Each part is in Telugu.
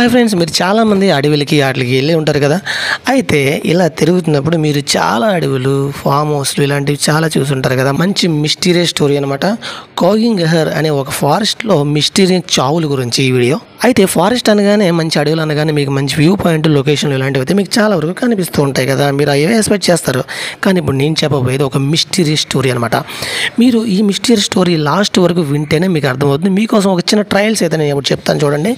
హాయ్ ఫ్రెండ్స్, మీరు చాలామంది అడవులకి వాటికి వెళ్ళి ఉంటారు కదా. అయితే ఇలా తిరుగుతున్నప్పుడు మీరు చాలా అడవులు, ఫామ్ హౌస్లు ఇలాంటివి చాలా చూసుంటారు కదా. మంచి మిస్టీరియస్ స్టోరీ అనమాట. కాగింగహర్ అనే ఒక ఫారెస్ట్లో మిస్టీరియస్ చావుల గురించి ఈ వీడియో. అయితే ఫారెస్ట్ అనగానే, మంచి అడవులు అనగానే మీకు మంచి వ్యూ పాయింట్, లొకేషన్లు ఇలాంటివి అయితే మీకు చాలా వరకు కనిపిస్తూ ఉంటాయి కదా. మీరు అవే ఎక్స్పెక్ట్ చేస్తారు. కానీ ఇప్పుడు నేను చెప్పబోయేది ఒక మిస్టీరియస్ స్టోరీ అనమాట. మీరు ఈ మిస్టీరియస్ స్టోరీ లాస్ట్ వరకు వింటేనే మీకు అర్థమవుతుంది. మీకోసం ఒక చిన్న ట్రయల్స్ అయితే నేను ఇప్పుడు చెప్తాను చూడండి.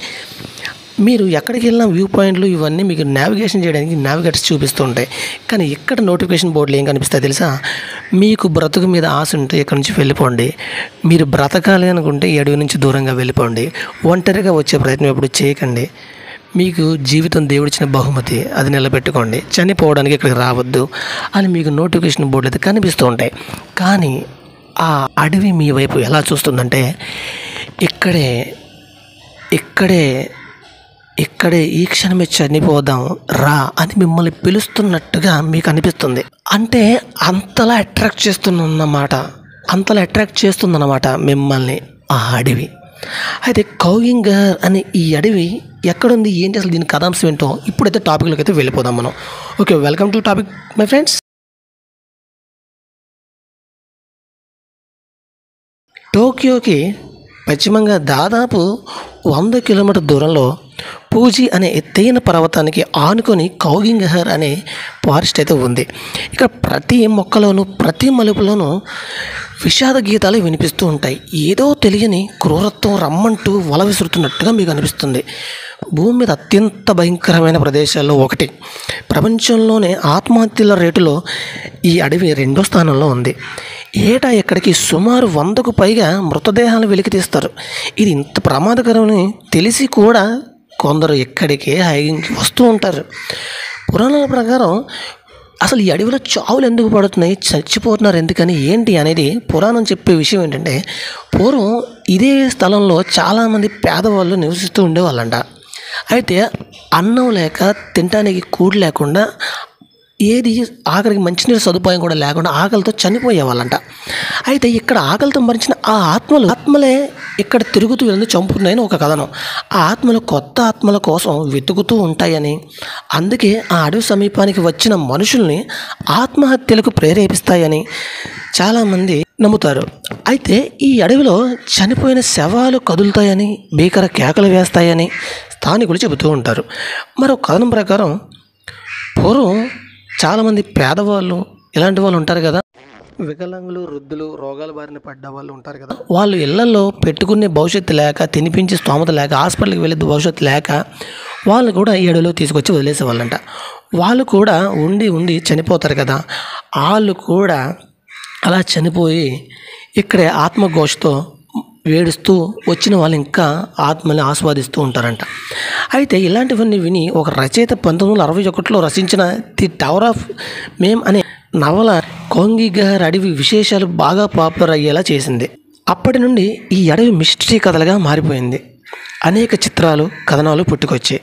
మీరు ఎక్కడికి వెళ్ళిన వ్యూ పాయింట్లు ఇవన్నీ మీకు నావిగేషన్ చేయడానికి నావిగేటర్స్ చూపిస్తూ ఉంటాయి. కానీ ఇక్కడ నోటిఫికేషన్ బోర్డులు ఏం కనిపిస్తాయి తెలుసా? మీకు బ్రతుకు మీద ఆశ ఉంటే ఇక్కడ నుంచి వెళ్ళిపోండి, మీరు బ్రతకాలి అనుకుంటే ఈ అడవి నుంచి దూరంగా వెళ్ళిపోండి, ఒంటరిగా వచ్చే ప్రయత్నం ఎప్పుడు చేయకండి, మీకు జీవితం దేవుడిచ్చిన బహుమతి, అది నిలబెట్టుకోండి, చనిపోవడానికి ఇక్కడికి రావద్దు అని మీకు నోటిఫికేషన్ బోర్డులు అయితే కనిపిస్తూ ఉంటాయి. కానీ ఆ అడవి మీ వైపు ఎలా చూస్తుందంటే, ఇక్కడే ఈ క్షణమే చనిపోదాం రా అని మిమ్మల్ని పిలుస్తున్నట్టుగా మీకు అనిపిస్తుంది. అంటే అంతలా అట్రాక్ట్ చేస్తుందన్నమాట మిమ్మల్ని ఆ అడవి. అయితే కాగింగహర్ అనే ఈ అడవి ఎక్కడుంది, ఏంటి, అసలు దీని కథాంశం ఏంటో ఇప్పుడైతే టాపిక్లోకి అయితే వెళ్ళిపోదాం మనం. Okay, welcome to topic my friends. టోక్యోకి పశ్చిమంగా దాదాపు 100 కిలోమీటర్ దూరంలో పూజీ అనే ఎత్తైన పర్వతానికి ఆనుకొని కాగింగహర్ అనే ఫారెస్ట్ అయితే ఉంది. ఇక్కడ ప్రతి మొక్కలోనూ, ప్రతి మలుపులోనూ విషాద గీతాలు వినిపిస్తూ ఉంటాయి. ఏదో తెలియని క్రూరత్వం రమ్మంటూ వల విసురుతున్నట్టుగా మీకు అనిపిస్తుంది. భూమి మీద అత్యంత భయంకరమైన ప్రదేశాల్లో ఒకటి. ప్రపంచంలోనే ఆత్మహత్యల రేటులో ఈ అడవి 2వ స్థానంలో ఉంది. ఏటా ఇక్కడికి సుమారు 100కు పైగా మృతదేహాలు వెలికి తీస్తారు. ఇది ఇంత ప్రమాదకరమని తెలిసి కూడా కొందరు ఇక్కడికే హైకింగ్కి వస్తూ ఉంటారు. పురాణాల ప్రకారం అసలు ఈ అడవిలో చావులు ఎందుకు పడుతున్నాయి, చచ్చిపోతున్నారు ఎందుకని, ఏంటి అనేది పురాణం చెప్పే విషయం ఏంటంటే, పూర్వం ఇదే స్థలంలో చాలామంది పేదవాళ్ళు నివసిస్తూ ఉండేవాళ్ళంట. అయితే అన్నం లేక, తినడానికి కూడు లేకుండా, ఏది ఆఖరికి మంచినీరు సదుపాయం కూడా లేకుండా ఆకలితో చనిపోయేవాళ్ళంట. అయితే ఇక్కడ ఆకలితో మరించిన ఆ ఆత్మలే ఇక్కడ తిరుగుతూ వెళ్ళి చంపుతున్నాయని ఒక కథనం. ఆ ఆత్మలు కొత్త ఆత్మల కోసం వెతుకుతూ ఉంటాయని, అందుకే ఆ అడవి సమీపానికి వచ్చిన మనుషుల్ని ఆత్మహత్యలకు ప్రేరేపిస్తాయని చాలామంది నమ్ముతారు. అయితే ఈ అడవిలో చనిపోయిన శవాలు కదులుతాయని, భీకర కేకలు వేస్తాయని స్థానికులు చెబుతూ ఉంటారు. మరో కథనం ప్రకారం పూర్వం చాలామంది పేదవాళ్ళు, ఇలాంటి వాళ్ళు ఉంటారు కదా, వికలాంగులు, వృద్ధులు, రోగాల బారిన పడ్డ వాళ్ళు ఉంటారు కదా, వాళ్ళు ఇళ్లలో పెట్టుకునే భవిష్యత్తు లేక, తినిపించే స్తోమత లేక, హాస్పిటల్కి వెళ్ళే భవిష్యత్తు లేక వాళ్ళు కూడా ఈ అడవిలో తీసుకొచ్చి వదిలేసేవాళ్ళంట. వాళ్ళు కూడా ఉండి చనిపోతారు కదా, వాళ్ళు కూడా అలా చనిపోయి ఇక్కడే ఆత్మఘోషతో వేడుస్తూ వచ్చిన వాళ్ళు ఇంకా ఆత్మని ఆస్వాదిస్తూ ఉంటారంట. అయితే ఇలాంటివన్నీ విని ఒక రచయిత 1961లో రచించిన ది టవర్ ఆఫ్ మేమ్ అనే నవల కాగింగహర్ అడవి విశేషాలు బాగా పాపులర్ అయ్యేలా చేసింది. అప్పటి నుండి ఈ అడవి మిస్టరీ కథలుగా మారిపోయింది. అనేక చిత్రాలు, కథనాలు పుట్టుకొచ్చాయి.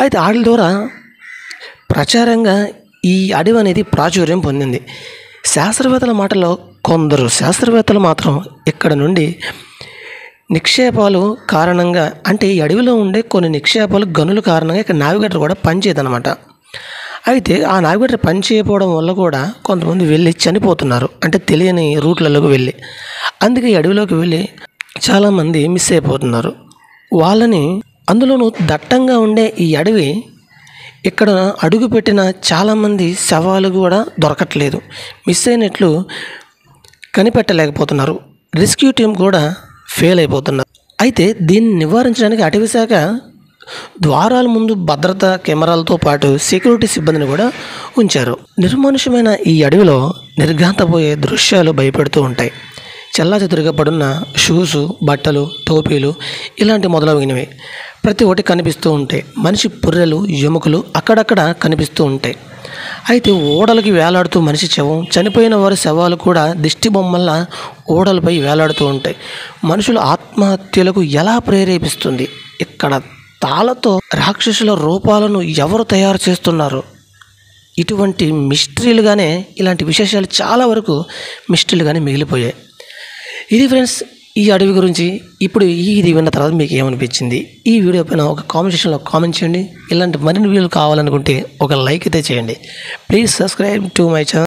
అయితే వాటి ద్వారా ప్రచారంగా ఈ అడవి అనేది ప్రాచుర్యం పొందింది. శాస్త్రవేత్తల మాటలో కొందరు శాస్త్రవేత్తలు మాత్రం ఇక్కడ నుండి నిక్షేపాలు కారణంగా, అంటే ఈ అడవిలో ఉండే కొన్ని నిక్షేపాలు, గనుల కారణంగా ఇక్కడ నావిగేటర్ కూడా పనిచేయదనమాట. అయితే ఆ నావిగేటర్ పనిచేయకపోవడం వల్ల కూడా కొంతమంది వెళ్ళి చనిపోతున్నారు, అంటే తెలియని రూట్లలోకి వెళ్ళి. అందుకే ఈ అడవిలోకి వెళ్ళి చాలామంది మిస్ అయిపోతున్నారు. వాళ్ళని, అందులోనూ దట్టంగా ఉండే ఈ అడవి, ఇక్కడ అడుగుపెట్టిన చాలామంది శవాలు కూడా దొరకట్లేదు, మిస్ అయినట్లు కనిపెట్టలేకపోతున్నారు. రెస్క్యూ టీం కూడా ఫెయిల్ అయిపోతున్నారు. అయితే దీన్ని నివారించడానికి అటవీ శాఖ ద్వారాల ముందు భద్రతా కెమెరాలతో పాటు సెక్యూరిటీ సిబ్బందిని కూడా ఉంచారు. నిర్మానుష్యమైన ఈ అడవిలో నిర్ఘాంతపోయే దృశ్యాలు భయపెడుతూ ఉంటాయి. చెల్లాచెదురుగా పడున్న షూసు, బట్టలు, టోపీలు ఇలాంటి మొదలైనవి ప్రతి ఒక్కటి కనిపిస్తూ ఉంటాయి. మనిషి పుర్రెలు, ఎముకలు అక్కడక్కడ కనిపిస్తూ ఉంటాయి. అయితే ఓడలకి వేలాడుతూ మనిషి శవం, చనిపోయిన వారి శవాలు కూడా దిష్టి బొమ్మల్లా ఓడలపై వేలాడుతూ ఉంటాయి. మనుషుల ఆత్మహత్యలకు ఎలా ప్రేరేపిస్తుంది, ఇక్కడ తాళతో రాక్షసుల రూపాలను ఎవరు తయారు చేస్తున్నారు, ఇటువంటి మిస్టరీలుగానే, ఇలాంటి విశేషాలు చాలా వరకు మిస్టరీలుగానే మిగిలిపోయాయి. ఇది ఫ్రెండ్స్ ఈ అడవి గురించి ఇప్పుడు ఇది విన్న తర్వాత మీకు ఏమనిపించింది? ఈ వీడియో పైన ఒక కామెంట్ సెక్షన్లో కామెంట్ చేయండి. ఇలాంటి మరిన్ని వీడియోలు కావాలనుకుంటే ఒక లైక్ అయితే చేయండి. Please subscribe to my channel.